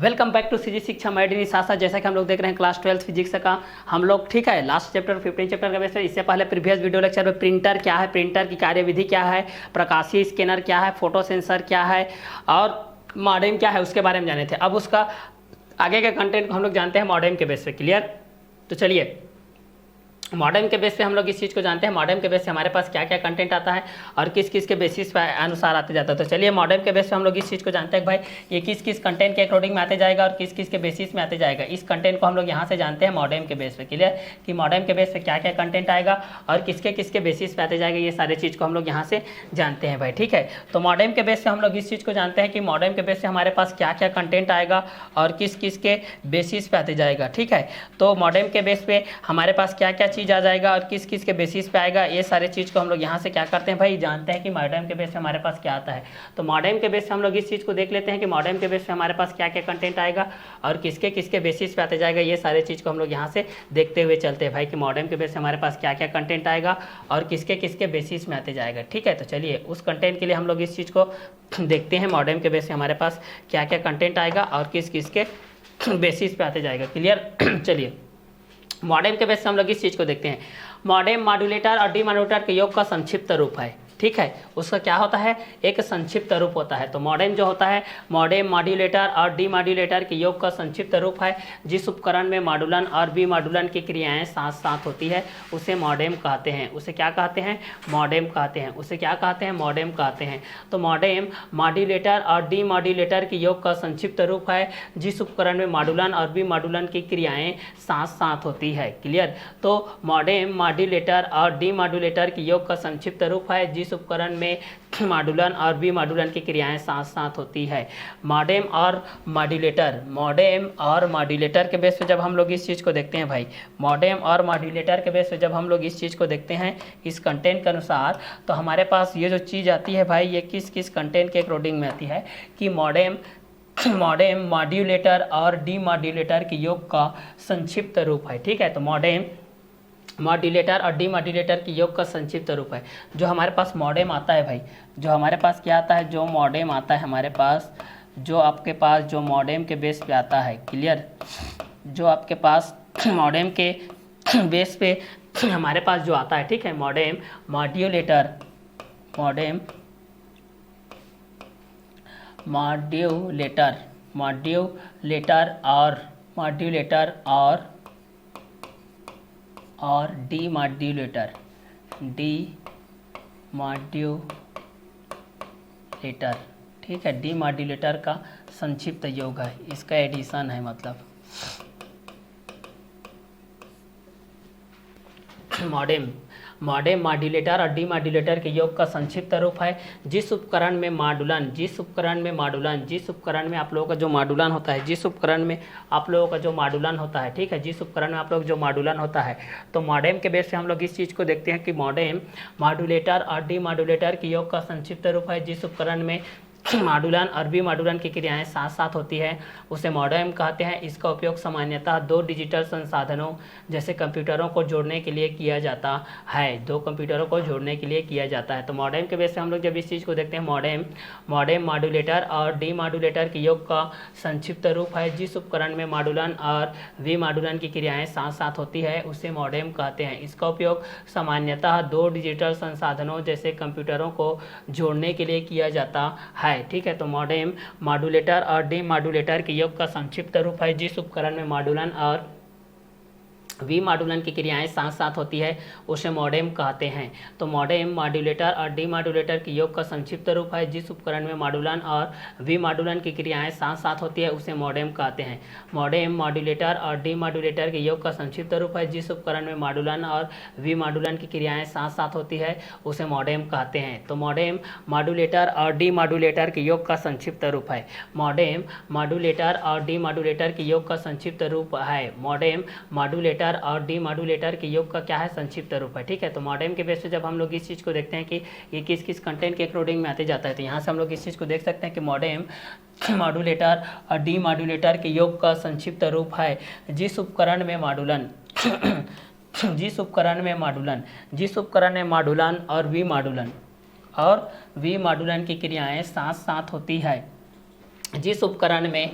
Welcome back to CG शिक्षा मैडनी सासा। जैसा कि हम लोग देख रहे हैं क्लास 12 फिजिक्स का हम लोग ठीक है लास्ट चैप्टर 15 चैप्टर का बेस है। इससे पहले प्रीवियस वीडियो लेक्चर में प्रिंटर क्या है, प्रिंटर की कार्यविधि क्या है, प्रकाशीय स्कैनर क्या है, फोटो सेंसर क्या है और मॉडेम क्या है उसके बारे में जाने थे। अब उसका आगे के कंटेंट को हम लोग जानते हैं मॉडेम के बेस पे। क्लियर? तो चलिए मॉडेम के बेस पे हम लोग इस चीज़ को जानते हैं। मॉडेम के बेस से हमारे पास क्या क्या कंटेंट आता है और किस किस के बेसिस पे अनुसार आते जाता है। तो चलिए मॉडेम के बेस पे हम लोग इस चीज़ को जानते हैं कि भाई ये किस किस कंटेंट के अकॉर्डिंग में आते जाएगा और किस किस के बेसिस में आते जाएगा। इस कंटेंट को हम लोग यहाँ से जानते हैं मॉडेम के बेस पे। क्लियर कि मॉडेम के बेस पे क्या क्या कंटेंट आएगा और किसके किसके बेसिस पे आते जाएगा, ये सारे चीज़ को हम लोग यहाँ से जानते हैं भाई। ठीक है, तो मॉडेम के बेस से हम लोग इस चीज़ को जानते हैं कि मॉडेम के बेस से हमारे पास क्या क्या कंटेंट आएगा और किस किस के बेसिस पे आते जाएगा। ठीक है, तो मॉडेम के बेस पे हमारे पास क्या क्या चीज़ आ जाएगा और किस किस के बेसिस पे आएगा, ये सारे चीज़ को हम लोग यहाँ से क्या करते हैं भाई जानते हैं कि मॉडेम के बेस पे हमारे पास क्या आता है। तो मॉडेम के बेस पे हम लोग इस चीज़ को देख लेते हैं कि मॉडेम के बेस पे हमारे पास क्या क्या कंटेंट आएगा और किसके किसके बेसिस पे आते जाएगा। ये सारे चीज़ को हम लोग यहाँ से देखते हुए चलते हैं भाई कि मॉडेम के बेस पे हमारे पास क्या क्या कंटेंट आएगा और किसके किसके बेसिस में आते जाएगा। ठीक है, तो चलिए उस कंटेंट के लिए हम लोग इस चीज़ को देखते हैं मॉडेम के बेस पे हमारे पास क्या क्या कंटेंट आएगा और किस किस के बेसिस पे आते जाएगा। क्लियर? चलिए मॉडेम के बेस से हम लोग इस चीज़ को देखते हैं। मॉडेम मॉड्यूलेटर और डीमॉड्यूलेटर के योग का संक्षिप्त रूप है। ठीक है, उसका क्या होता है, एक संक्षिप्त रूप होता है। तो मॉडेम जो होता है मॉडेम मॉड्यूलेटर और डीमॉड्यूलेटर के योग का संक्षिप्त रूप है। जिस उपकरण में मॉड्यूलन और विमॉड्यूलन की क्रियाएं साथ साथ होती है उसे मॉडेम कहते हैं। उसे क्या कहते हैं? मॉडेम कहते हैं। उसे क्या कहते हैं? मॉडेम कहते हैं। तो मॉडेम मॉड्यूलेटर और डीमॉड्यूलेटर के योग का संक्षिप्त रूप है जिस उपकरण में मॉड्यूलन और विमॉड्यूलन की क्रियाएं साथ साथ होती है। क्लियर? तो मॉडेम मॉड्यूलेटर और डीमॉड्यूलेटर के योग का संक्षिप्त रूप है जिस उपकरण में मॉड्यूलन और विमॉड्यूलन की क्रियाएं साथ साथ होती है। मॉडेम और मॉड्यूलेटर, मॉडेम और मॉड्यूलेटर के बेस पे जब हम लोग इस चीज़ को देखते हैं भाई, मॉडेम और मॉड्यूलेटर के बेस पे जब हम लोग इस चीज़ को देखते हैं इस कंटेंट के अनुसार, तो हमारे पास ये जो चीज़ आती है भाई ये किस किस कंटेंट के अकॉर्डिंग में आती है कि मॉडेम मॉड्यूलेटर और डीमॉड्यूलेटर के योग का संक्षिप्त रूप है। ठीक है, तो मॉडेम मॉड्यूलेटर और डीमॉड्यूलेटर के योग का संक्षिप्त रूप है। जो हमारे पास मॉडेम आता है भाई, जो हमारे पास क्या आता है, जो मॉडेम आता है हमारे पास, जो आपके पास जो मॉडेम के बेस पे आता है। क्लियर? जो आपके पास मॉडेम के बेस पे हमारे पास जो आता है, ठीक है, modem modulator, modem modulator modulator और डीमॉड्यूलेटर ठीक है, डीमॉड्यूलेटर का संक्षिप्त योग है, इसका एडिशन है मतलब मॉडेम मॉड्यूलेटर और डीमॉड्यूलेटर के योग का संक्षिप्त रूप है जिस उपकरण में मॉड्यूलन जिस उपकरण में आप लोगों का जो मॉड्यूलन होता है, जिस उपकरण में आप लोगों का जो मॉड्यूलन होता है, ठीक है, जिस उपकरण में आप लोग जो मॉड्यूलन होता है। तो मॉडेम के बेस से हम लोग इस चीज़ को देखते हैं कि मॉडेम मॉड्यूलेटर और डीमॉड्यूलेटर के योग का संक्षिप्त रूप है जिस उपकरण में मॉड्यूलन और विमॉड्यूलन की क्रियाएं साथ साथ होती है उसे मॉडेम कहते हैं। इसका उपयोग सामान्यतः दो डिजिटल संसाधनों जैसे कंप्यूटरों को जोड़ने के लिए किया जाता है। दो कंप्यूटरों को जोड़ने के लिए किया जाता है। तो मॉडेम के बेस से हम लोग जब इस चीज़ को देखते हैं, मॉडेम मॉड्यूलेटर और डीमॉड्यूलेटर के योग का संक्षिप्त रूप है जिस उपकरण में मॉड्यूलन और विमॉड्यूलन की क्रियाएं साथ साथ होती है उसे मॉडेम कहते हैं। इसका उपयोग सामान्यतः दो डिजिटल संसाधनों जैसे कंप्यूटरों को जोड़ने के लिए किया जाता है। ठीक है, तो मॉडेम मॉड्यूलेटर और डीमॉड्यूलेटर के योग का संक्षिप्त रूप है जिस उपकरण में मॉड्यूलन और विमॉड्यूलन की क्रियाएं साथ साथ होती है उसे मॉडेम कहते हैं। तो मॉडेम मॉड्यूलेटर और डीमॉड्यूलेटर के योग का संक्षिप्त रूप है जिस उपकरण में मॉड्यूलन और विमॉड्यूलन की क्रियाएं साथ साथ होती है उसे मॉडेम कहते हैं। मॉडेम मॉड्यूलेटर और डीमॉड्यूलेटर के योग का संक्षिप्त रूप है जिस उपकरण में मॉड्यूलन और विमॉड्यूलन की क्रियाएं साथ साथ होती है उसे मॉडेम कहते हैं। तो मॉडेम मॉड्यूलेटर और डीमॉड्यूलेटर के योग का संक्षिप्त रूप है। मॉडेम मॉड्यूलेटर और डीमॉड्यूलेटर के योग का संक्षिप्त रूप है। मॉडेम मॉड्यूलेटर और डीमॉड्यूलेटर के योग का क्या है, संक्षिप्त रूप है। ठीक है, तो मॉडेम के बेस पे जब हम लोग इस चीज़ को देखते हैं कि ये किस किस कंटेंट के अकॉर्डिंग में आते जाता है, तो यहाँ से हम लोग इस चीज़ को देख सकते हैं कि मॉडेम मॉड्यूलेटर और डीमॉड्यूलेटर के योग का संक्षिप्त रूप है जिस उपकरण में मॉड्यूलन और विमॉड्यूलन की क्रियाएं साथ साथ होती है जिस उपकरण में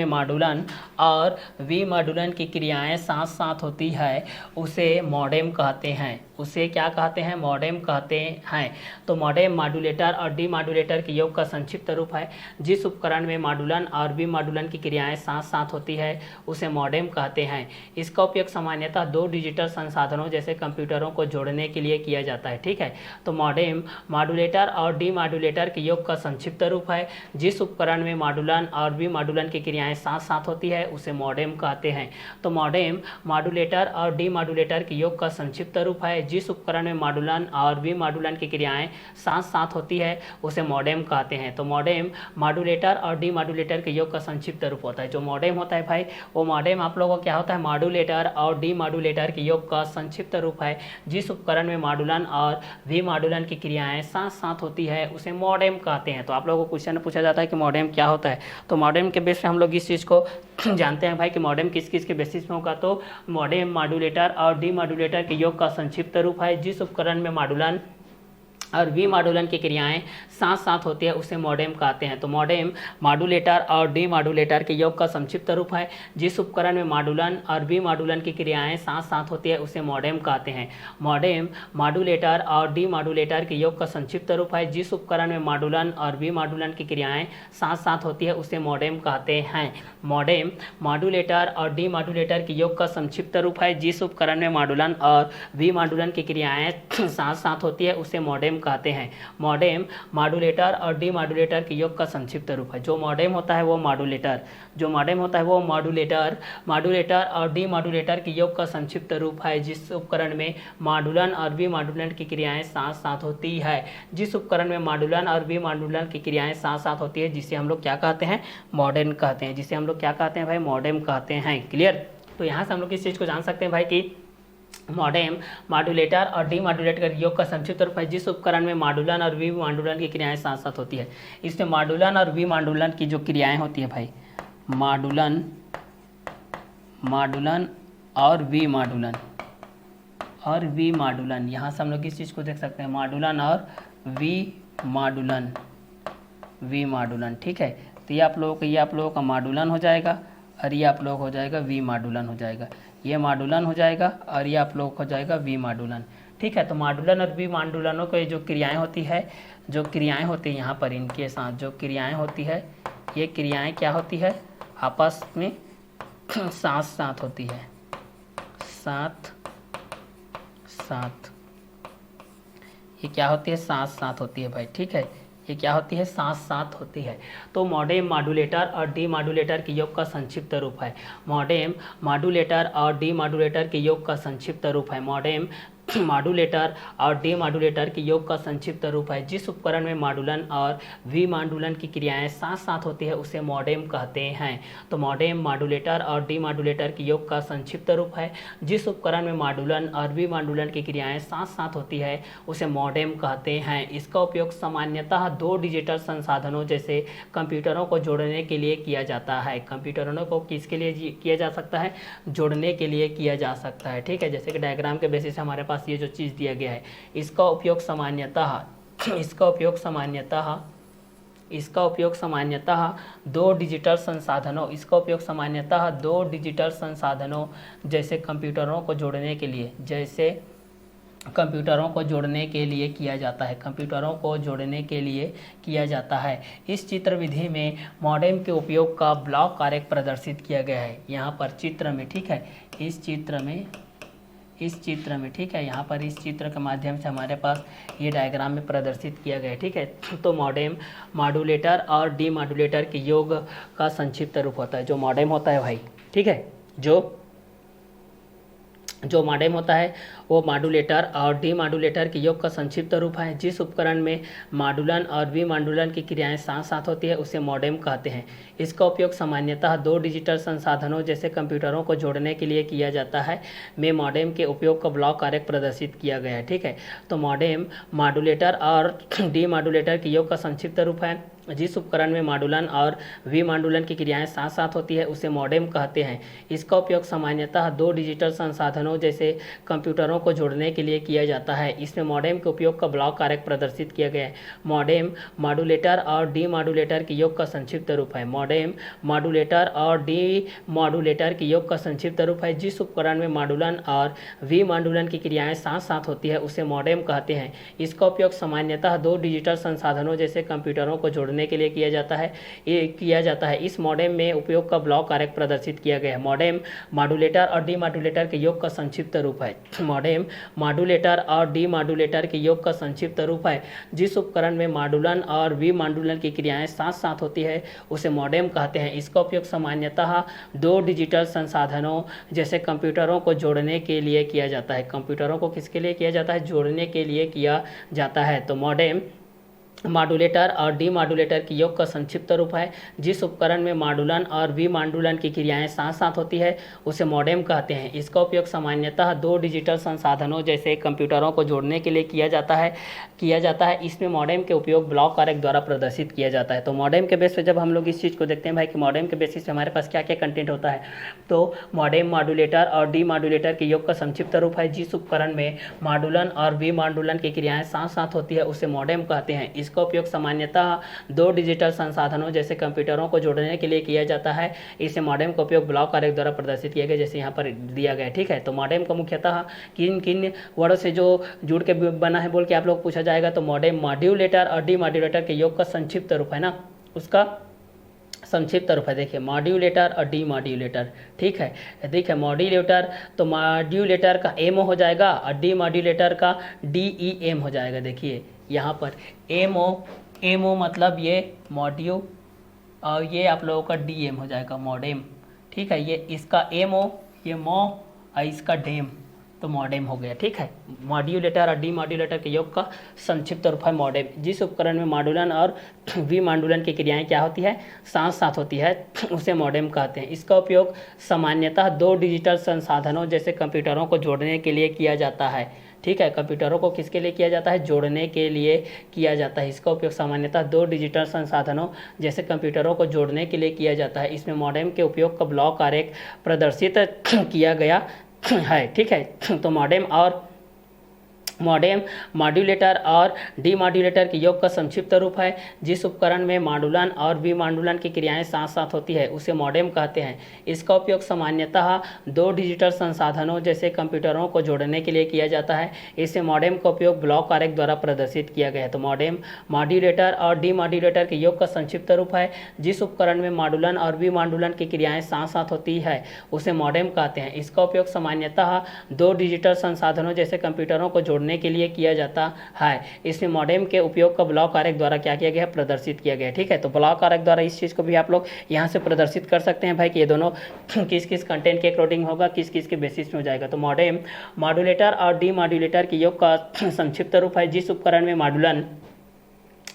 मॉडुलन और विमॉडुलन की क्रियाएं साथ साथ होती है उसे मॉडेम कहते हैं। उसे क्या कहते हैं? मॉडेम कहते हैं। तो मॉडेम मॉड्यूलेटर और डीमॉड्यूलेटर के योग का संक्षिप्त रूप है। जिस उपकरण में मॉडुलन और विमॉडुलन की क्रियाएं साथ साथ होती है उसे मॉडेम कहते हैं। इसका उपयोग सामान्यतः 2 डिजिटल संसाधनों जैसे कंप्यूटरों को जोड़ने के लिए किया जाता है। ठीक है, तो मॉडेम मॉड्यूलेटर और डीमॉड्यूलेटर के योग का संक्षिप्त रूप है। जिस उपकरण में मॉडुलन और विमॉडुलन की क्रियाएं साथ साथ होती है उसे मॉडेम कहते हैं। तो मॉडेम मॉड्यूलेटर और डीमॉड्यूलेटर के योग का संक्षिप्त रूप है। जिस उपकरण में मॉडुलन और विमॉडुलन की क्रियाएं साथ साथ होती है उसे मॉडेम कहते हैं। तो मॉडेम मॉड्यूलेटर और डीमॉड्यूलेटर के योग का संक्षिप्त रूप होता है। जो मॉडेम होता है भाई, वो मॉडेम आप लोगों को क्या होता है? मॉड्यूलेटर और डीमॉड्यूलेटर के योग का संक्षिप्त रूप है। जिस उपकरण में मॉडुलन और विमॉडुलन की क्रियाएं साथ साथ होती है उसे मॉडेम कहते हैं। तो आप लोगों को क्वेश्चन पूछा जाता है कि मॉडेम क्या होता है, तो मॉडेम के बेस पे हम लोग इस चीज़ को जानते हैं भाई कि मॉडेम किस किस के बेसिस में होगा। तो मॉडेम मॉड्यूलेटर और डीमॉड्यूलेटर के योग का संक्षिप्त रूप है। जिस उपकरण में मॉडुलन और विमॉडुलन की क्रियाएं साथ साथ होती है उसे मॉडेम कहते हैं। तो मॉडेम मॉड्यूलेटर और डीमॉड्यूलेटर के योग का संक्षिप्त रूप है। जिस उपकरण में मॉडुलन और विमॉडुलन की क्रियाएं साथ साथ होती है उसे मॉडेम कहते हैं। मॉडेम मॉड्यूलेटर और डीमॉड्यूलेटर के योग का संक्षिप्त रूप है। जिस उपकरण में मॉडुलन और विमॉडुलन की क्रियाएं साथ साथ होती है उसे मॉडेम कहते हैं। मॉडेम मॉड्यूलेटर और डीमॉड्यूलेटर के योग का संक्षिप्त रूप है। जिस उपकरण में मॉडुलन और विमॉडुलन की क्रियाएं साथ साथ होती है उसे मॉडेम कहते हैं। मॉडेम मॉड्यूलेटर और डीमॉड्यूलेटर के योग का संक्षिप्त रूप है। जो मॉडेम होता है वो मॉड्यूलेटर और डीमॉड्यूलेटर के योग का संक्षिप्त रूप है। जिस उपकरण में मॉडुलन और विमॉडुलन की क्रियाएं साथ साथ होती है जिस उपकरण में मॉडुलन और विमॉडुलन की क्रियाएं साथ साथ होती है जिसे हम लोग क्या कहते हैं? मॉडेम कहते हैं। जिसे हम लोग क्या कहते हैं भाई? मॉडेम कहते हैं। क्लियर? तो यहाँ से हम लोग इस चीज़ को जान सकते हैं भाई कि मॉडेम मॉड्यूलेटर और डीमॉड्यूलेटर का योग का संक्षिप्त रूप है। जिस उपकरण में मॉडुलन और विमॉडुलन की क्रियाएं साथ साथ होती है। इसमें मॉडुलन और विमॉडुलन की जो क्रियाएं होती है भाई, मॉडुलन और विमॉडुलन, यहाँ से हम लोग इस चीज़ को देख सकते हैं, मॉडुलन और विमॉडुलन। ठीक है, तो ये आप लोगों का मॉडुलन हो जाएगा और ये आप लोग हो जाएगा विमॉडुलन हो जाएगा। ये मॉडुलन हो जाएगा और ये आप लोग हो जाएगा विमॉडुलन। ठीक है, तो मॉडुलन और विमॉडुलनों के जो क्रियाएं होती है यहाँ पर इनके साथ जो क्रियाएं होती है, ये क्रियाएं क्या होती है? आपस में साथ साथ होती है, साथ ये क्या होती है? साथ साथ होती है भाई। ठीक है, ये क्या होती है? साथ साथ होती है। तो मॉडेम मॉड्यूलेटर और डीमॉड्यूलेटर के योग का संक्षिप्त रूप है। मॉडेम मॉड्यूलेटर और डीमॉड्यूलेटर के योग का संक्षिप्त रूप है। मॉडेम मॉड्यूलेटर और डीमॉड्यूलेटर के योग का संक्षिप्त रूप है। जिस उपकरण में मॉडुलन और विमॉडुलन की क्रियाएं साथ साथ होती है उसे मॉडेम कहते हैं। तो मॉडेम मॉड्यूलेटर और डीमॉड्यूलेटर के योग का संक्षिप्त रूप है। जिस उपकरण में मॉडुलन और विमॉडुलन की क्रियाएं साथ साथ होती है उसे मॉडेम कहते हैं। इसका उपयोग सामान्यतः 2 डिजिटल संसाधनों जैसे कंप्यूटरों को जोड़ने के लिए किया जाता है। कंप्यूटरों को किसके लिए किया जा सकता है? जोड़ने के लिए किया जा सकता है। ठीक है, जैसे कि डायग्राम के बेसिस से हमारे पास ये जो चीज़ दिया गया है, इसका उपयोग सामान्यतः 2 डिजिटल संसाधनों जैसे कंप्यूटरों को जोड़ने के लिए किया जाता है। इस चित्र विधि में मॉडेम के उपयोग का ब्लॉक आरेख प्रदर्शित किया गया है यहाँ पर चित्र में। ठीक है, इस चित्र में ठीक है, यहाँ पर इस चित्र के माध्यम से हमारे पास ये डायग्राम में प्रदर्शित किया गया है। ठीक है, तो मॉडेम मॉड्यूलेटर और डीमॉड्यूलेटर के योग का संक्षिप्त रूप होता है। जो मॉडेम होता है भाई, ठीक है, जो मॉडेम होता है वो मॉड्यूलेटर और डीमॉड्यूलेटर के योग का संक्षिप्त रूप है। जिस उपकरण में मॉडुलन और विमॉडुलन की क्रियाएं साथ साथ होती है उसे मॉडेम कहते हैं। इसका उपयोग सामान्यतः 2 डिजिटल संसाधनों जैसे कंप्यूटरों को जोड़ने के लिए किया जाता है। में मॉडेम के उपयोग का ब्लॉक आरेख प्रदर्शित किया गया है। ठीक है, तो मॉडेम मॉड्यूलेटर और डीमॉड्यूलेटर के योग का संक्षिप्त रूप है। जिस उपकरण में मॉड्यूलन और विमॉड्यूलन की क्रियाएं साथ साथ होती है उसे मॉडेम कहते हैं। इसका उपयोग सामान्यतः दो डिजिटल संसाधनों जैसे कंप्यूटरों को जोड़ने के लिए किया जाता है। इसमें मॉडेम के उपयोग का ब्लॉक आरेख प्रदर्शित किया गया है। मॉडेम मॉड्यूलेटर और डीमॉड्यूलेटर के योग का संक्षिप्त रूप है। मॉडेम मॉड्यूलेटर और डीमॉड्यूलेटर के योग का संक्षिप्त रूप है। जिस उपकरण में मॉड्यूलन और विमॉड्यूलन की क्रियाएं साथ साथ होती है उसे मॉडेम कहते हैं। इसका उपयोग सामान्यतः दो डिजिटल संसाधनों जैसे कंप्यूटरों को जोड़ने के लिए किया जाता है। इस मॉडेम में उपयोग का ब्लॉक आरेख प्रदर्शित किया गया है। मॉडेम मॉड्यूलेटर और डीमॉड्यूलेटर के योग का संक्षिप्त रूप है। मॉडेम मॉड्यूलेटर और डीमॉड्यूलेटर के योग का संक्षिप्त रूप है। जिस उपकरण में मॉड्यूलन और विमॉड्यूलन की क्रियाएं साथ साथ होती है उसे मॉडेम कहते हैं। इसका उपयोग सामान्यतः दो डिजिटल संसाधनों जैसे कंप्यूटरों को जोड़ने के लिए किया जाता है। कंप्यूटरों को किसके लिए किया जाता है? जोड़ने के लिए किया जाता है। तो मॉडेम मॉड्यूलेटर और डीमॉड्यूलेटर की योग का संक्षिप्त रूप है। जिस उपकरण में मॉड्यूलन और विमॉड्यूलन की क्रियाएं साथ साथ होती है उसे मॉडेम कहते हैं। इसका उपयोग सामान्यतः दो डिजिटल संसाधनों जैसे कंप्यूटरों को जोड़ने के लिए किया जाता है। इसमें मॉडेम के उपयोग ब्लॉक आरेख द्वारा प्रदर्शित किया जाता है। तो मॉडेम के बेस पे जब हम लोग इस चीज़ को देखते हैं भाई कि मॉडेम के बेसिस पे हमारे पास क्या क्या कंटेंट होता है, तो मॉडेम मॉड्यूलेटर और डीमॉड्यूलेटर के योग का संक्षिप्त रूप है। जिस उपकरण में मॉड्यूलन और विमॉड्यूलन की क्रियाएं साथ साथ होती है उसे मॉडेम कहते हैं। इसका उपयोग सामान्यतः दो डिजिटल संसाधनों जैसे कंप्यूटरों को जोड़ने के लिए किया जाता है। इसे मॉडेम का उपयोग ब्लॉक आरेख द्वारा प्रदर्शित किया गया जैसे यहाँ पर दिया गया है। ठीक है, तो मॉडेम का मुख्यतः किन किन वर्डों से जो जुड़ के बना है बोल के आप लोग पूछा जाएगा, तो मॉडेम मॉड्यूलेटर और डीमॉड्यूलेटर के योग का संक्षिप्त रूप है ना, उसका संक्षिप्त रूप है। देखिए मॉड्यूलेटर और डीमॉड्यूलेटर। ठीक है, देखिए मॉड्यूलेटर तो मॉड्यूलेटर का एमओ हो जाएगा और डीमॉड्यूलेटर का डीईएम हो जाएगा। देखिए यहाँ पर एमओ मतलब ये मॉड्यू और ये आप लोगों का डीएम हो जाएगा मॉडेम। ठीक है, ये इसका एमओ, ये मो और इसका डेम, तो मॉडेम हो गया। ठीक है, मॉड्यूलेटर और डीमॉड्यूलेटर के योग का संक्षिप्त रूप है मॉडेम। जिस उपकरण में मॉड्यूलन और विमॉड्यूलन की क्रियाएं क्या होती है? साथ साथ होती है, उसे मॉडेम कहते हैं। इसका उपयोग सामान्यतः दो डिजिटल संसाधनों जैसे कंप्यूटरों को जोड़ने के लिए किया जाता है। ठीक है, कंप्यूटरों को किसके लिए किया जाता है? जोड़ने के लिए किया जाता है। इसका उपयोग सामान्यतः दो डिजिटल संसाधनों जैसे कंप्यूटरों को जोड़ने के लिए किया जाता है। इसमें मॉडेम के उपयोग का ब्लॉक आरेख प्रदर्शित किया गया है। ठीक है, तो मॉडेम मॉड्यूलेटर और डीमॉड्यूलेटर के योग का संक्षिप्त रूप है। जिस उपकरण में मॉड्यूलन और विमॉड्यूलन की क्रियाएं साथ साथ होती है उसे मॉडेम कहते हैं। इसका उपयोग सामान्यतः दो डिजिटल संसाधनों जैसे कंप्यूटरों को जोड़ने के लिए किया जाता है। इसे मॉडेम का उपयोग ब्लॉक आरेख द्वारा प्रदर्शित किया गया है। तो मॉडेम मॉड्यूलेटर और डीमॉड्यूलेटर के योग का संक्षिप्त रूप है। जिस उपकरण में मॉड्यूलन और विमॉड्यूलन की क्रियाएं साथ साथ होती है उसे मॉडेम कहते हैं। इसका उपयोग सामान्यतः दो डिजिटल संसाधनों जैसे कंप्यूटरों को जोड़ने के लिए किया जाता है। इसमें मॉडेम के उपयोग का ब्लॉक आरेख द्वारा क्या किया गया है? प्रदर्शित किया गया है। ठीक है, तो ब्लॉक आरेख द्वारा इस चीज़ को भी आप लोग यहाँ से प्रदर्शित कर सकते हैं भाई कि ये दोनों किस किस कंटेंट के अकॉर्डिंग होगा, किस किस के बेसिस में हो जाएगा। तो मॉडेम मॉड्यूलेटर और डीमॉड्यूलेटर के योग का संक्षिप्त रूप है। जिस उपकरण में मॉड्यूलन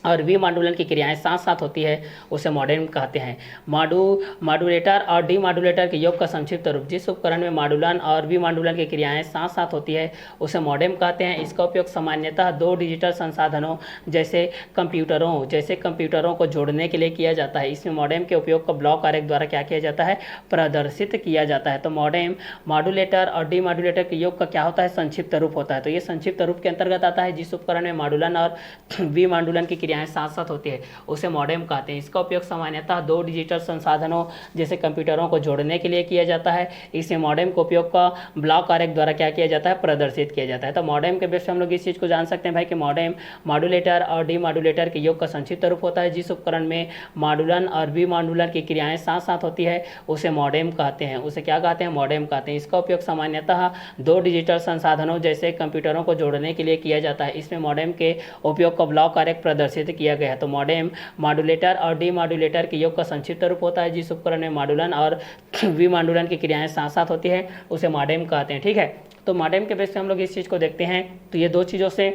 और विमॉड्यूलन की क्रियाएं साथ साथ होती है उसे मॉडेम कहते हैं। मॉड्यूलेटर और डीमॉड्यूलेटर के योग का संक्षिप्त रूप। जिस उपकरण में मॉड्यूलन और विमॉड्यूलन की क्रियाएं साथ साथ होती है उसे मॉडेम कहते हैं। इसका उपयोग सामान्यतः दो डिजिटल संसाधनों जैसे कंप्यूटरों को जोड़ने के लिए किया जाता है। इसमें मॉडेम के उपयोग का ब्लॉक आरेख द्वारा क्या किया जाता है? प्रदर्शित किया जाता है। तो मॉडेम मॉड्यूलेटर और डीमॉड्यूलेटर के योग का क्या होता है? संक्षिप्त रूप होता है। तो ये संक्षिप्त रूप के अंतर्गत आता है। जिस उपकरण में मॉड्यूलन और विमॉड्यूलन की क्रियाएं साथ साथ होती है उसे मॉडेम कहते हैं। इसका उपयोग सामान्यतः दो डिजिटल संसाधनों जैसे कंप्यूटरों को जोड़ने के लिए किया जाता है। इसे मॉडेम के उपयोग का ब्लॉक आरेख द्वारा क्या किया जाता है? प्रदर्शित किया जाता है। तो मॉडेम के बेस पे हम लोग इस चीज़ को जान सकते हैं भाई कि मॉडेम मॉड्यूलेटर और डीमॉड्यूलेटर के योग का संक्षिप्त रूप होता है। जिस उपकरण में मॉड्यूलन और विमॉड्यूलन की क्रियाएं साथ साथ होती है उसे मॉडेम कहते हैं। उसे क्या कहते हैं? मॉडेम कहते हैं। इसका उपयोग सामान्यतः दो डिजिटल संसाधनों जैसे कंप्यूटरों को जोड़ने के लिए किया जाता है। इसमें मॉडेम के उपयोग का ब्लॉक आरेख प्रदर्शित किया गया है। तो मॉडेम मॉड्यूलेटर और डीमॉड्यूलेटर के योग का संक्षिप्त रूप होता है। जिस उपकरण में मॉड्यूलन और विमॉड्यूलन की क्रियाएं साथ साथ होती है उसे मॉडेम कहते हैं। ठीक है, तो मॉडेम के बेस पे हम लोग इस चीज़ को देखते हैं। तो ये दो चीज़ों से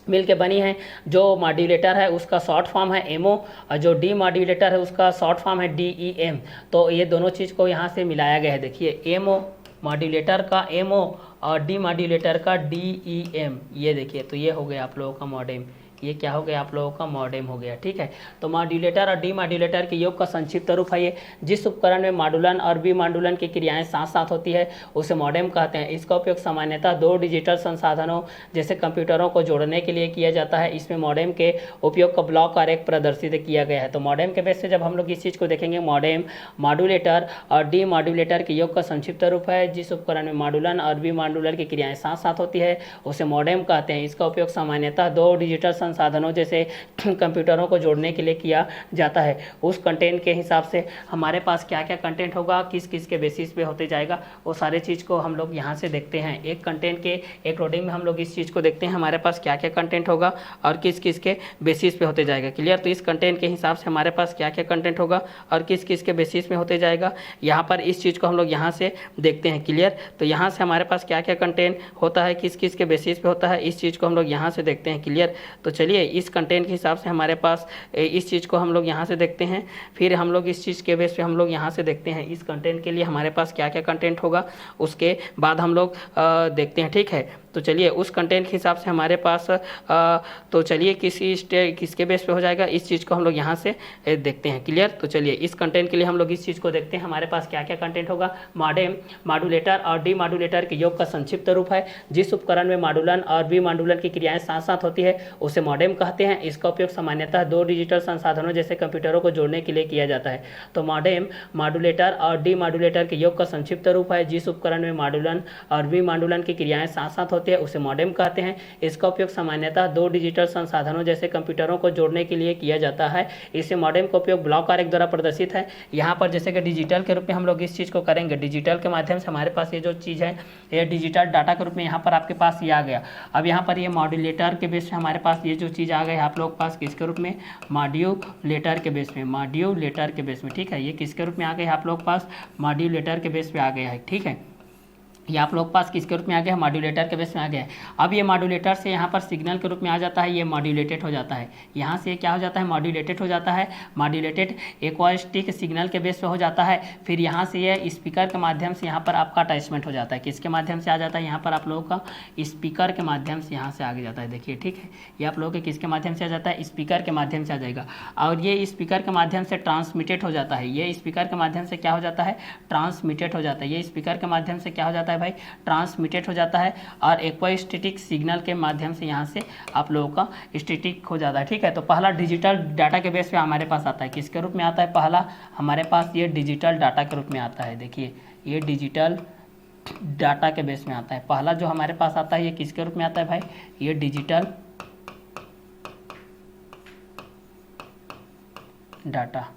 मिल के बनी है। जो मॉड्यूलेटर है उसका शॉर्ट फॉर्म है एमओ और जो डीमॉड्यूलेटर है उसका शॉर्ट फॉर्म है डीईएम। तो ये दोनों चीज़ को यहाँ से मिलाया गया है। देखिए एमओ मॉड्यूलेटर का एमओ और डीमॉड्यूलेटर का डीईएम, ये देखिए तो ये हो गया आप लोगों का मॉडेम। ये क्या हो गया आप लोगों का मॉडेम हो गया। ठीक है, तो मॉड्यूलेटर और डीमॉड्यूलेटर के योग का संक्षिप्त रूप है ये। जिस उपकरण में मॉड्यूलन और विमॉड्यूलन की क्रियाएं साथ साथ होती है उसे मॉडेम कहते हैं। इसका उपयोग सामान्यतः दो डिजिटल संसाधनों जैसे कंप्यूटरों को जोड़ने के लिए किया जाता है। इसमें मॉडेम के उपयोग का ब्लॉक आरेख प्रदर्शित किया गया है। तो मॉडेम के बेस से जब हम लोग इस चीज़ को देखेंगे, मॉडेम मॉड्यूलेटर और डीमॉड्यूलेटर के योग का संक्षिप्त रूप है। जिस उपकरण में मॉड्यूलन और विमॉड्यूलन की क्रियाएं साथ साथ होती है उसे मॉडेम कहते हैं। इसका उपयोग सामान्यतः दो डिजिटल संसाधनों जैसे कंप्यूटरों को जोड़ने के लिए किया जाता है। उस कंटेंट के हिसाब से हमारे पास क्या क्या कंटेंट होगा, किस किस के बेसिस पे होते जाएगा, वो सारे चीज़ को हम लोग यहाँ से देखते हैं। एक कंटेंट के एक कोडिंग में हम लोग इस चीज़ को देखते हैं हमारे पास क्या क्या कंटेंट होगा और किस किस के बेसिस पे होते जाएगा। क्लियर, तो इस कंटेंट के हिसाब से हमारे पास क्या क्या कंटेंट होगा और किस किस के बेसिस में होते जाएगा, यहाँ पर इस चीज़ को हम लोग यहाँ से देखते हैं। क्लियर, तो यहाँ से हमारे पास क्या क्या कंटेंट होता है, किस किस के बेसिस पे होता है, इस चीज़ को हम लोग यहाँ से देखते हैं। क्लियर, तो चलिए इस कंटेंट के हिसाब से हमारे पास इस चीज़ को हम लोग यहाँ से देखते हैं। फिर हम लोग इस चीज़ के बेस पे हम लोग यहाँ से देखते हैं इस कंटेंट के लिए हमारे पास क्या क्या कंटेंट होगा, उसके बाद हम लोग देखते हैं। ठीक है, तो चलिए उस कंटेंट के हिसाब से हमारे पास तो चलिए किसके बेस पे हो जाएगा, इस चीज़ को हम लोग यहाँ से देखते हैं। क्लियर, तो चलिए इस कंटेंट के लिए हम लोग इस चीज़ को देखते हैं हमारे पास क्या क्या कंटेंट होगा। मॉडेम मॉड्यूलेटर और डीमॉड्यूलेटर के योग का संक्षिप्त रूप है। जिस उपकरण में मॉड्यूलन और विमॉड्यूलन की क्रियाएं साथ साथ होती है उसे मॉडेम कहते हैं। इसका उपयोग सामान्यतः दो डिजिटल संसाधनों जैसे कंप्यूटरों को जोड़ने के लिए किया जाता है। तो मॉडेम मॉड्यूलेटर और डीमॉड्यूलेटर के योग का संक्षिप्त रूप है। जिस उपकरण में मॉड्यूलन और विमॉड्यूलन की क्रियाएं साथ साथ होती है उसे मॉडेम कहते हैं। इसका उपयोग सामान्यतः दो डिजिटल संसाधनों जैसे कंप्यूटरों को जोड़ने के लिए किया जाता है। इसे मॉडेम का उपयोग ब्लॉक आरेख द्वारा प्रदर्शित है। यहाँ पर जैसे कि डिजिटल के रूप में हम लोग इस चीज़ को करेंगे। डिजिटल के माध्यम से हमारे पास ये जो चीज़ है ये डिजिटल डाटा के रूप में यहाँ पर आपके पास ये आ गया। अब यहाँ पर ये मॉड्यूलेटर के बेस पे हमारे पास ये जो चीज़ आ गई आप लोग पास किसके रूप में, मॉड्यूलेटर के बेस में, मॉड्यूलेटर के बेस में। ठीक है, ये किसके रूप में आ गए आप लोग पास, मॉड्यूलेटर के बेस पे आ गया है। ठीक है, ये आप लोग पास किसके रूप में आ गया है, मॉड्यूलेटर के बेस में आ गया है। अब ये मॉड्यूलेटर से यहाँ पर सिग्नल के रूप में आ जाता है, ये मॉड्यूलेटेड हो जाता है। यहाँ से क्या हो जाता है, मॉड्यूलेटेड हो जाता है। मॉड्यूलेटेड एक्वास्टिक सिग्नल के बेस पे हो जाता है। फिर यहाँ से ये स्पीकर के माध्यम से यहाँ पर आपका अटैचमेंट हो जाता है। किसके माध्यम से आ जाता है, यहाँ पर आप लोगों का स्पीकर के माध्यम से यहाँ से आगे जाता है। देखिए, ठीक है, ये आप लोगों के किसके माध्यम से आ जाता है, स्पीकर के माध्यम से आ जाएगा। और ये स्पीकर के माध्यम से ट्रांसमिटेड हो जाता है। ये स्पीकर के माध्यम से क्या हो जाता है, ट्रांसमिटेड हो जाता है। ये स्पीकर के माध्यम से क्या हो जाता है भाई, ट्रांसमिटेड हो जाता है। और एक्वास्टिक सिग्नल के माध्यम से यहाँ से आप लोगों का स्टैटिक हो जाता है। ठीक है, तो पहला डिजिटल डाटा के बेस पे हमारे पास आता है। किसके रूप में आता है, पहला हमारे पास ये डिजिटल डाटा के रूप में आता है। देखिए, ये डिजिटल डाटा के बेस में आता है। पहला जो हमारे पास आता है ये किसके रूप में आता है भाई, ये डिजिटल डाटा,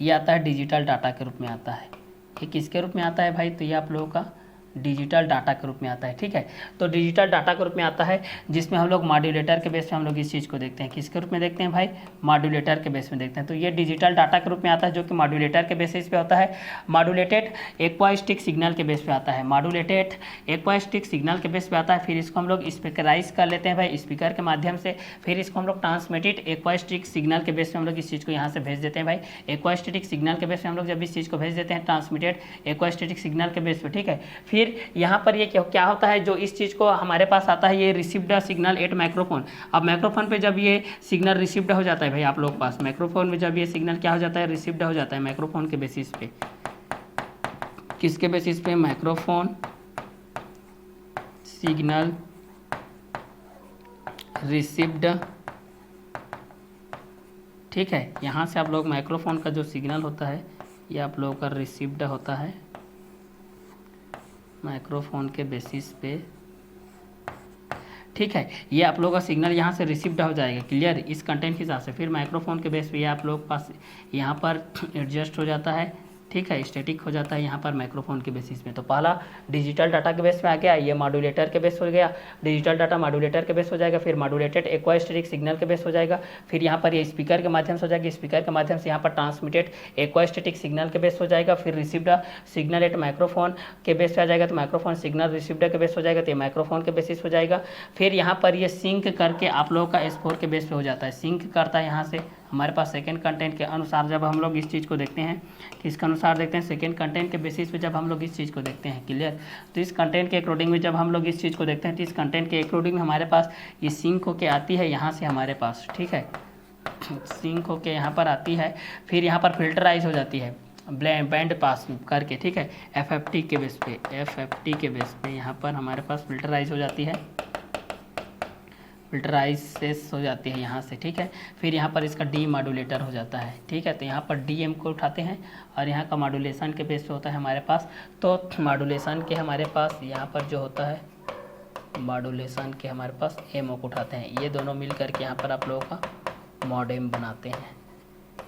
ये आता है डिजिटल डाटा के रूप में आता है। ये किसके रूप में आता है भाई, तो ये आप लोगों का डिजिटल डाटा के रूप में आता है। ठीक है, तो डिजिटल डाटा के रूप में आता है जिसमें हम लोग मॉड्यूलेटर के बेस पे हम लोग इस चीज़ को देखते हैं। किसके रूप में देखते हैं भाई, मॉड्यूलेटर के बेस में देखते हैं। तो ये डिजिटल डाटा के रूप में आता है जो कि मॉड्यूलेटर के बेसिस पे होता है। मॉड्यूलेटेड एक्वास्टिक सिग्नल के बेस पे आता है। मॉड्यूलेटेड एक्वास्टिक सिग्नल के बेस पे आता है। फिर इसको हम लोग स्पीकराइज कर लेते हैं भाई स्पीकर के माध्यम से। फिर इसको हम लोग ट्रांसमिटेड एक्वास्टिक सिग्नल के बेस पे हम लोग इस चीज़ को यहाँ से भेज देते हैं भाई। एक्वास्टिक सिग्नल के बेस पे हम लोग जब इस चीज़ को भेज देते हैं ट्रांसमिटेड एक्वास्टिक सिग्नल के बेस पे। ठीक है, फिर यहाँ पर ये क्या होता है, जो इस चीज़ को हमारे पास आता है ये रिसीव्ड सिग्नल एट माइक्रोफोन। अब माइक्रोफोन पे जब ये सिग्नल रिसीव्ड हो जाता है भाई आप लोग पास, माइक्रोफोन में जब ये सिग्नल क्या हो जाता है, रिसीव्ड हो जाता है माइक्रोफोन के बेसिस पे। किसके बेसिस पे, माइक्रोफोन सिग्नल रिसीव्ड। ठीक है, यहाँ से आप लोग माइक्रोफोन का जो सिग्नल होता है ये आप लोगों का रिसीव्ड होता है माइक्रोफोन के बेसिस पे। ठीक है, ये आप लोगों का सिग्नल यहाँ से रिसीव्ड हो जाएगा। क्लियर, इस कंटेंट के हिसाब से। फिर माइक्रोफोन के बेस पे ये आप लोग पास यहाँ पर एडजस्ट हो जाता है। ठीक है, स्टैटिक हो जाता है यहाँ पर माइक्रोफोन के बेसिस में। तो पहला डिजिटल डाटा के बेस पे आ गया, ये मॉड्यूलेटर के बेस हो गया। डिजिटल डाटा मॉड्यूलेटर के बेस हो जाएगा। फिर मॉड्यूलेटेड एक्वास्टिक सिग्नल के बेस हो जाएगा। फिर यहाँ पर ये स्पीकर के माध्यम से हो जाएगा। स्पीकर के माध्यम से यहाँ पर ट्रांसमिटेड एक्वास्टिक सिग्नल के बेस हो जाएगा। फिर रिसीव्ड सिग्नल एट माइक्रोफोन के बेस पे आ जाएगा। तो माइक्रोफोन सिग्नल रिसीव्ड के बेस हो जाएगा, तो ये माइक्रोफोन के बेसिस हो जाएगा। फिर यहाँ पर ये सिंक करके आप लोगों का S4 के बेस पे हो जाता है। सिंक करता है यहाँ से हमारे पास सेकेंड कंटेंट के अनुसार जब हम लोग इस चीज़ को देखते हैं, किसके अनुसार देखते हैं, सेकेंड कंटेंट के बेसिस पे जब हम लोग इस चीज़ को देखते हैं, क्लियर। तो इस कंटेंट के अकॉर्डिंग में जब हम लोग इस चीज़ को देखते हैं तो इस कंटेंट के अकॉर्डिंग हमारे पास ये सिंक होके आती है यहाँ से हमारे पास, ठीक है, सिंक होके यहाँ पर आती है, फिर यहाँ पर फिल्टराइज हो जाती है बैंड पास करके, ठीक है, एफएफटी के बेस पे, एफएफटी के बेस पे यहाँ पर हमारे पास फिल्टराइज हो जाती है, फिल्टराइजेस हो जाती है यहाँ से, ठीक है। फिर यहाँ पर इसका डी मॉड्यूलेटर हो जाता है, ठीक है। तो यहाँ पर डी एम को उठाते हैं और यहाँ का मॉड्यूलेशन के बेस पे होता है हमारे पास। तो मॉड्यूलेशन के हमारे पास यहाँ पर जो होता है, मॉड्यूलेशन के हमारे पास एम ओ को उठाते हैं। ये दोनों मिल करके यहाँ पर आप लोगों का मॉडेम बनाते हैं।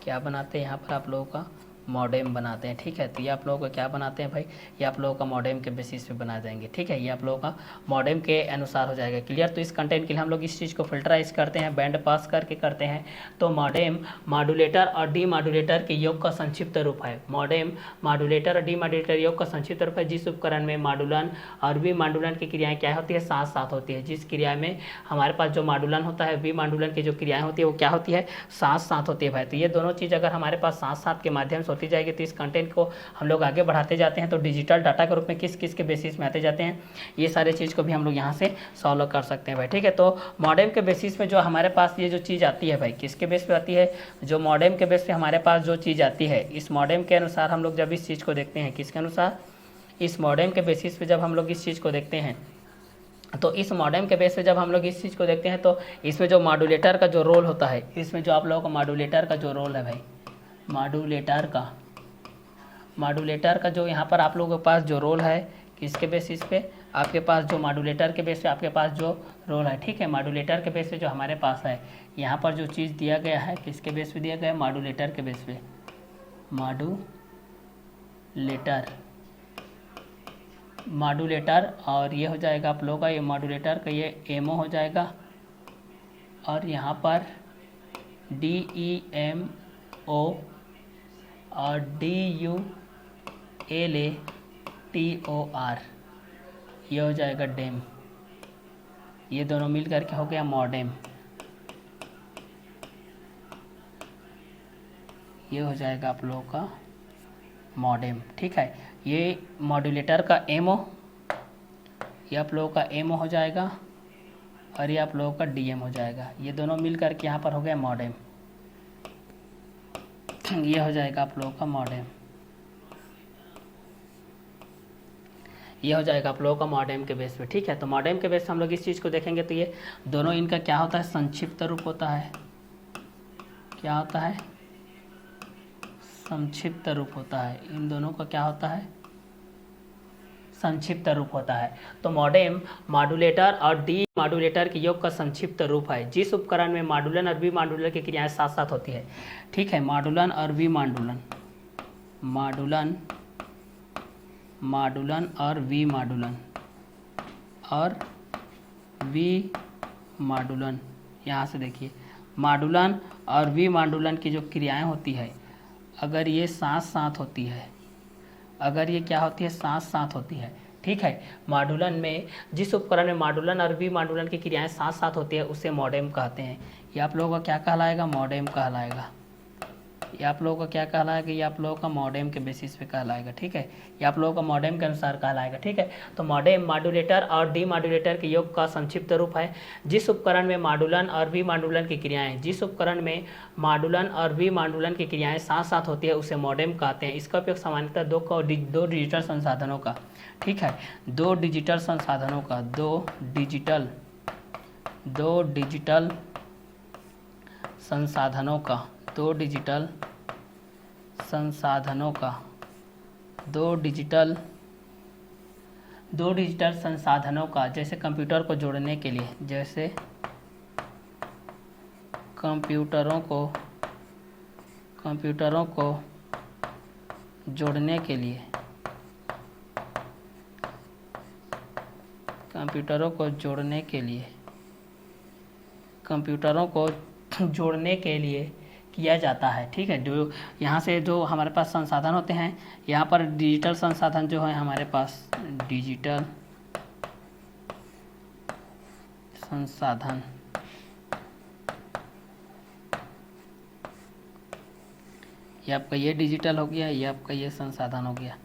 क्या बनाते हैं यहाँ पर आप लोगों का मॉडेम बनाते हैं, ठीक है। तो ये आप लोगों का क्या बनाते हैं भाई, ये आप लोगों का मॉडेम के बेसिस पे बना जाएंगे, ठीक है। ये आप लोगों का मॉडेम के अनुसार हो जाएगा, क्लियर। तो इस कंटेंट के लिए हम लोग इस चीज़ को फिल्टराइज करते हैं, बैंड पास करके करते हैं। तो मॉडेम मॉड्यूलेटर और डी मॉड्यूलेटर के योग का संक्षिप्त रूप है। मॉडेम मॉड्यूलेटर और डी मॉड्यूलेटर योग का संक्षिप्त रूप है जिस उपकरण में मॉड्यूलन और वी मॉड्यूलन की क्रियाएं क्या होती है, साथ साथ होती है। जिस क्रिया में हमारे पास जो मॉड्यूलन होता है, वी मॉड्यूलन की जो क्रियाएं होती है वो क्या होती है, साथ साथ होती है भाई। तो ये दोनों चीज़ अगर हमारे पास साथ साथ के माध्यम से होती जाएगी तो इस कंटेंट को हम लोग आगे बढ़ाते जाते हैं। तो डिजिटल डाटा के रूप में किस किस के बेसिस में आते जाते हैं, ये सारे चीज़ को भी हम लोग यहाँ से सॉल्व कर सकते हैं भाई, ठीक है। तो मॉडेम के बेसिस में जो हमारे पास ये जो चीज़ आती है भाई, किसके बेस पे आती है, जो मॉडेम के बेस पे हमारे पास जो चीज़ आती है, इस मॉडेम के अनुसार हम लोग जब इस चीज़ को देखते हैं, किसके अनुसार, इस मॉडेम के बेसिस पे जब हम लोग इस चीज़ को देखते हैं, तो इस मॉडेम के बेस पे जब हम लोग इस चीज़ को देखते हैं तो इसमें जो मॉड्यूलेटर का जो रोल होता है, इसमें जो आप लोगों का मॉड्यूलेटर का जो रोल है भाई, मॉड्यूलेटर का जो यहाँ पर आप लोगों के पास जो रोल है, किसके बेसिस पे, आपके पास जो मॉड्यूलेटर के बेस पे आपके पास जो रोल है, ठीक है। मॉड्यूलेटर के बेस पे जो हमारे पास है, यहाँ पर जो चीज़ दिया गया है, किसके बेस पे दिया गया है, मॉड्यूलेटर के बेस पे, मॉड्यूलेटर और ये हो जाएगा आप लोगों का, ये मॉड्यूलेटर का ये एमओ हो जाएगा और यहाँ पर DEMO और DULATOR ये हो जाएगा डेम। ये दोनों मिल करके हो गया मॉडेम, ये हो जाएगा आप लोगों का मॉडेम, ठीक है। ये मॉड्यूलेटर का एमओ, ये आप लोगों का एमओ हो जाएगा और ये आप लोगों का डीएम हो जाएगा। ये दोनों मिल करके यहाँ पर हो गया मॉडेम, ये हो जाएगा आप लोगों का मॉडेम, ये हो जाएगा आप लोगों का मॉडेम के बेस पे, ठीक है। तो मॉडेम के बेस पे हम लोग इस चीज़ को देखेंगे तो ये दोनों इनका क्या होता है, संक्षिप्त रूप होता है। क्या होता है, संक्षिप्त रूप होता है। इन दोनों का क्या होता है, संक्षिप्त रूप होता है। तो मॉडेम मॉड्यूलेटर और डी मॉड्यूलेटर के योग का संक्षिप्त रूप है जिस उपकरण में मॉड्यूलन और वी मॉड्यूलर की क्रियाएं साथ साथ होती है, ठीक है। मॉड्यूलन और वी मॉड्यूलन, मॉड्यूलन और वी मॉड्यूलन और वी मॉड्यूलन, यहाँ से देखिए मॉड्यूलन और वी मॉड्यूलन की जो क्रियाएं होती है, अगर ये साथ साथ होती है, अगर ये क्या होती है, साथ साथ होती है, ठीक है। मॉड्यूलन में जिस उपकरण में मॉड्यूलन और वी मॉड्यूलन की क्रियाएं साथ साथ होती है उसे मॉडेम कहते हैं। ये आप लोगों का क्या कहलाएगा, मॉडेम कहलाएगा। ये आप लोगों का क्या कहलाएगा, ये आप लोगों का मॉडेम के बेसिस पे कहलाएगा, ठीक है। ये आप लोगों का मॉडेम के अनुसार कहलाएगा, ठीक है। तो मॉडेम मॉड्यूलेटर और डी मॉड्यूलेटर के योग का संक्षिप्त रूप है जिस उपकरण में मॉड्यूलन और वी मॉड्यूलन की क्रियाएं, जिस उपकरण में मॉड्यूलन और वी मॉड्यूलन की क्रियाएं साथ साथ होती है उसे मॉडेम कहते हैं। इसका उपयोग सामान्यतः दो डिजिटल संसाधनों का, ठीक है, दो डिजिटल संसाधनों का, दो डिजिटल संसाधनों का, दो डिजिटल संसाधनों का, जैसे कंप्यूटर को जोड़ने के लिए, जैसे कंप्यूटरों को जोड़ने के लिए, कंप्यूटरों को जोड़ने के लिए किया जाता है, ठीक है। जो यहाँ से जो हमारे पास संसाधन होते हैं, यहाँ पर डिजिटल संसाधन जो है हमारे पास, डिजिटल संसाधन ये आपका ये डिजिटल हो गया, ये आपका ये संसाधन हो गया।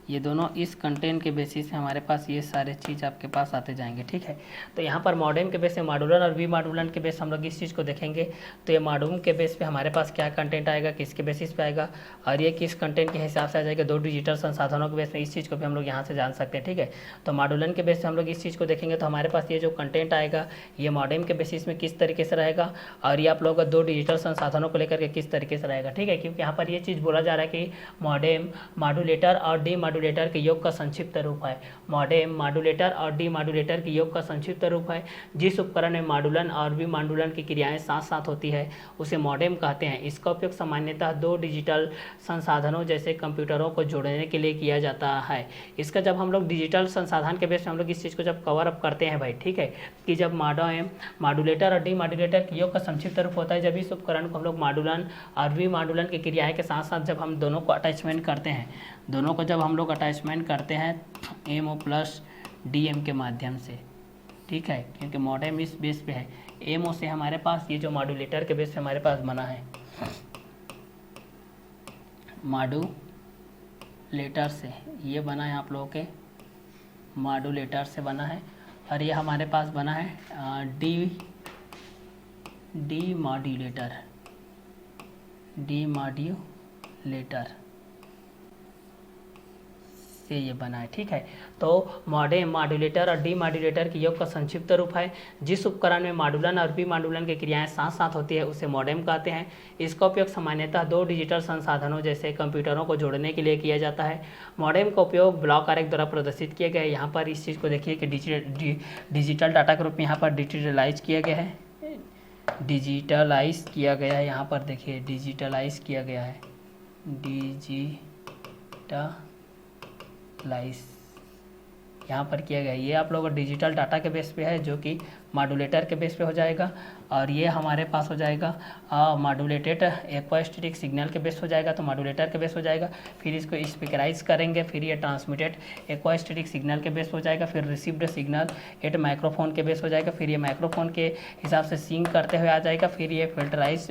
ये दोनों इस कंटेंट के बेसिस पे हमारे पास ये सारे चीज़ आपके पास आते जाएंगे, ठीक है। तो यहाँ पर मॉडेम के बेस पे मॉड्यूलर और वी मॉड्यूलन के बेस हम लोग इस चीज़ को देखेंगे। तो ये मॉड्यूल के बेस पे हमारे पास क्या कंटेंट आएगा, किसके बेसिस पे आएगा, और ये किस कंटेंट के हिसाब से आ जाएगा, 2 डिजिटल संसाधनों के बेस पे, इस चीज़ को भी हम लोग यहाँ से जान सकते हैं, ठीक है। तो मॉड्यूलन के बेस पे हम लोग इस चीज़ को देखेंगे। तो हमारे पास ये जो कंटेंट आएगा ये मॉडेम के बेसिस में किस तरीके से रहेगा, और ये आप लोगों का 2 डिजिटल संसाधनों को लेकर के किस तरीके से रहेगा, ठीक है। क्योंकि यहाँ पर ये चीज़ बोला जा रहा है कि मॉडेम मॉड्यूलेटर और डी मॉड्यूलेटर के योग का संक्षिप्त रूप है। मॉडेम मॉड्यूलेटर और डी मॉड्यूलेटर के योग का संक्षिप्त रूप है। जिस उपकरण में मॉड्यूलन और वी मॉड्यूलन की क्रियाएं साथ साथ होती है उसे मॉडेम कहते हैं। इसका उपयोग सामान्यतः 2 डिजिटल संसाधनों जैसे कंप्यूटरों को जोड़ने के लिए किया जाता है। इसका जब हम लोग डिजिटल संसाधन के बेस में हम लोग इस चीज़ को जब कवर अप करते हैं भाई, ठीक है, कि जब मॉडेम मॉड्यूलेटर और डी मॉड्यूलेटर के योग का संक्षिप्त रूप होता है, जब इस उपकरण को हम लोग मॉड्यूलन और वी मॉड्यूलन की क्रियाएं के साथ साथ जब हम दोनों को अटैचमेंट करते हैं, दोनों को जब हम लोग अटैचमेंट करते हैं एमओ प्लस डीएम के माध्यम से, ठीक है। क्योंकि मॉडेम इस बेस पे है, एमओ से हमारे पास ये जो मॉड्यूलेटर के बेस पे हमारे पास बना है, मॉड्यूलेटर से ये बना है, आप लोगों के मॉड्यूलेटर से बना है। और ये हमारे पास बना है डी मॉड्यूलेटर से ये बना है, ठीक है। तो मॉडेम मॉड्यूलेटर और डी मॉड्यूलेटर के योग का संक्षिप्त रूप है। जिस उपकरण में मॉड्यूलन और वी मॉड्यूलन की क्रियाएं साथ साथ होती है उसे मॉडेम कहते हैं। इसका उपयोग सामान्यतः 2 डिजिटल संसाधनों जैसे कंप्यूटरों को जोड़ने के लिए किया जाता है। मॉडेम का उपयोग ब्लॉक आरेख द्वारा प्रदर्शित किया गया है। यहाँ पर इस चीज़ को देखिए कि डिजिटल डाटा के रूप में यहाँ पर डिजिटलाइज किया गया है, डिजिटलाइज किया गया है। यहाँ पर देखिए डिजिटलाइज किया गया है, डिजिटलाइज यहाँ पर किया गया है। ये आप लोगों का डिजिटल डाटा के बेस पे है जो कि मॉड्यूलेटर के बेस पे हो जाएगा। और ये हमारे पास हो जाएगा मॉड्यूलेटेड एक्वास्टिक सिग्नल के बेस हो जाएगा, तो मॉड्यूलेटर के बेस हो जाएगा। फिर इसको स्पीकराइज करेंगे, फिर ये ट्रांसमिटेड एक्वास्टिक सिग्नल के बेस हो जाएगा। फिर रिसीव्ड सिग्नल एट माइक्रोफोन के बेस हो जाएगा। फिर ये माइक्रोफोन के हिसाब से सिंक करते हुए आ जाएगा। फिर ये फिल्टराइज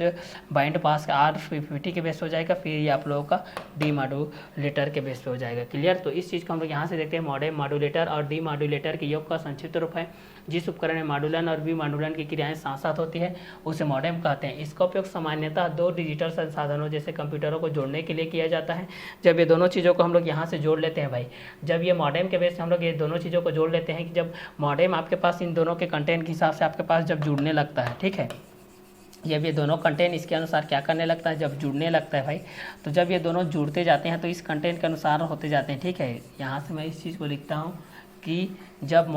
बैंड पास R50 के बेस हो जाएगा। फिर ये आप लोगों का डी मॉड्यूलेटर के बेस पे हो जाएगा। क्लियर। तो इस चीज़ को हम लोग यहाँ से देखते हैं, मॉडेम मॉड्यूलेटर और डी मॉड्यूलेटर के योग का संक्षिप्त रूप है। जिस उपकरण में मॉड्यूलन और वी मॉड्यूलन की क्रियाएं साथ साथ होती है उसे मॉडेम कहते हैं। इसका उपयोग सामान्यतः 2 डिजिटल संसाधनों जैसे कंप्यूटरों को जोड़ने के लिए किया जाता है। जब ये दोनों चीज़ों को हम लोग यहाँ से जोड़ लेते हैं भाई, जब ये मॉडेम के बेस से हम लोग ये दोनों चीज़ों को जोड़ लेते हैं कि जब मॉडेम आपके पास इन दोनों के कंटेंट के हिसाब से आपके पास जब जुड़ने लगता है, ठीक है, जब ये दोनों कंटेंट इसके अनुसार क्या करने लगता है, जब जुड़ने लगता है भाई, तो जब ये दोनों जुड़ते जाते हैं तो इस कंटेंट के अनुसार होते जाते हैं, ठीक है। यहाँ से मैं इस चीज़ को लिखता हूँ कि जब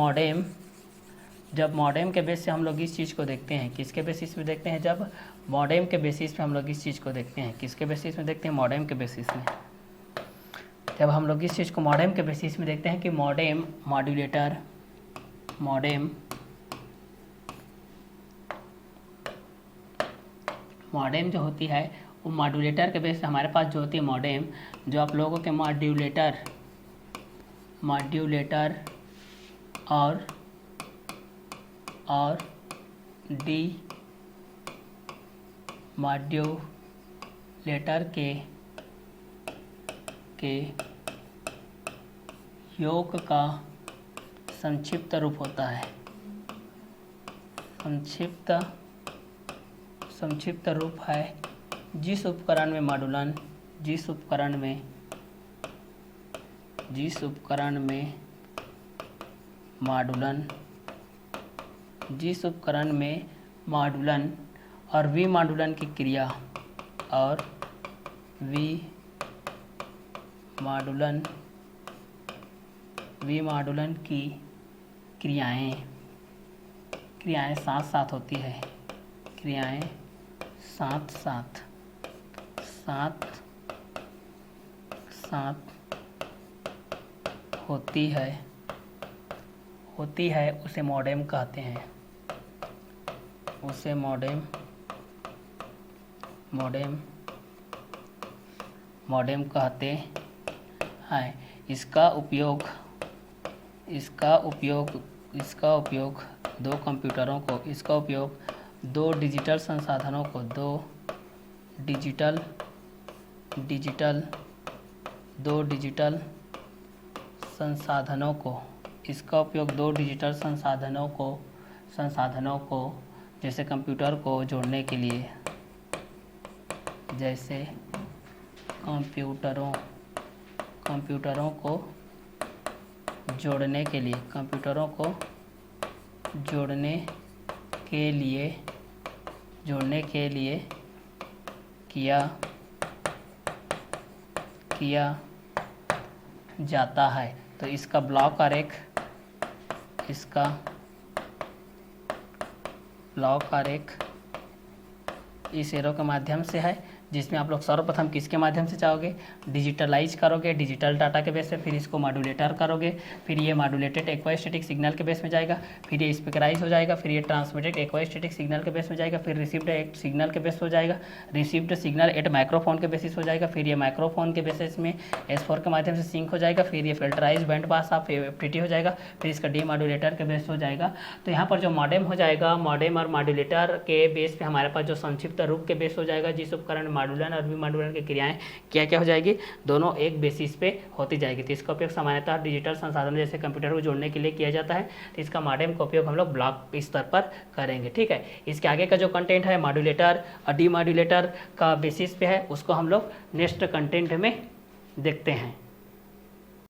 मॉडेम के बेस से हम लोग इस चीज़ को देखते हैं, किसके बेसिस पे देखते हैं, जब मॉडेम के बेसिस पे हम लोग इस चीज़ को देखते हैं, किसके बेसिस में देखते हैं, मॉडेम के बेसिस में। जब हम लोग इस चीज़ को मॉडेम के बेसिस में देखते हैं कि मॉडेम मॉड्यूलेटर मॉडेम जो होती है वो मॉड्यूलेटर के बेस से हमारे पास जो होती है मॉडेम, जो आप लोगों के मॉड्यूलेटर और डी मॉड्यूलेटर के योग का संक्षिप्त रूप होता है। संक्षिप्त रूप है जिस उपकरण में मॉड्यूलन, जिस उपकरण में मॉड्यूलन और वी मॉड्यूलन की क्रिया और वी मॉड्यूलन की क्रियाएं साथ साथ होती है, क्रियाएं साथ होती है उसे मॉडेम कहते हैं। उसे मॉडेम कहते हैं। इसका उपयोग दो कंप्यूटरों को, इसका उपयोग 2 डिजिटल संसाधनों को, 2 डिजिटल डिजिटल दो डिजिटल संसाधनों को, इसका उपयोग दो डिजिटल संसाधनों को जैसे कंप्यूटर को जोड़ने के लिए, जैसे कंप्यूटरों को जोड़ने के लिए, किया जाता है। तो इसका ब्लॉक आरेख इस एरो के माध्यम से है, जिसमें आप लोग सर्वप्रथम किसके माध्यम से चाहोगे, डिजिटलाइज करोगे डिजिटल डाटा के बेस पे, फिर इसको मॉड्यूलेटर करोगे, फिर ये मॉड्यूलेटेड एक्वास्टैटिक सिग्नल के बेस में जाएगा, फिर ये स्पीकराइज हो जाएगा, फिर ये ट्रांसमिटेड एक्वास्टैटिक सिग्नल के बेस में जाएगा, फिर रिसीव्ड एक सिग्नल के बेस हो जाएगा, रिसीव्ड सिग्नल एट माइक्रोफोन के बेसिस हो जाएगा, फिर ये माइक्रोफोन के बेसिस में S4 के माध्यम से सिंक हो जाएगा, फिर ये फिल्टराइज बैंड पास ऑफ FTT हो जाएगा, फिर इसका डीमॉड्यूलेटर के बेस हो जाएगा। तो यहाँ पर जो मॉडेम हो जाएगा, मॉडेम और मॉड्यूलेटर के बेस पे हमारे पास जो संक्षिप्त रूप के बेस हो जाएगा, जिस उपकरण मॉड्यूलन और विमॉड्यूलन की क्रियाएं क्या हो जाएगी, दोनों एक बेसिस पे होती जाएगी। तो इसका उपयोग सामान्यतः डिजिटल संसाधन जैसे कंप्यूटर को जोड़ने के लिए किया जाता है। तो इसका मॉडेम का उपयोग हम लोग ब्लॉक स्तर पर करेंगे। ठीक है, इसके आगे का जो कंटेंट है मॉड्यूलेटर और डीमॉड्यूलेटर का बेसिस पे है, उसको हम लोग नेक्स्ट कंटेंट में देखते हैं।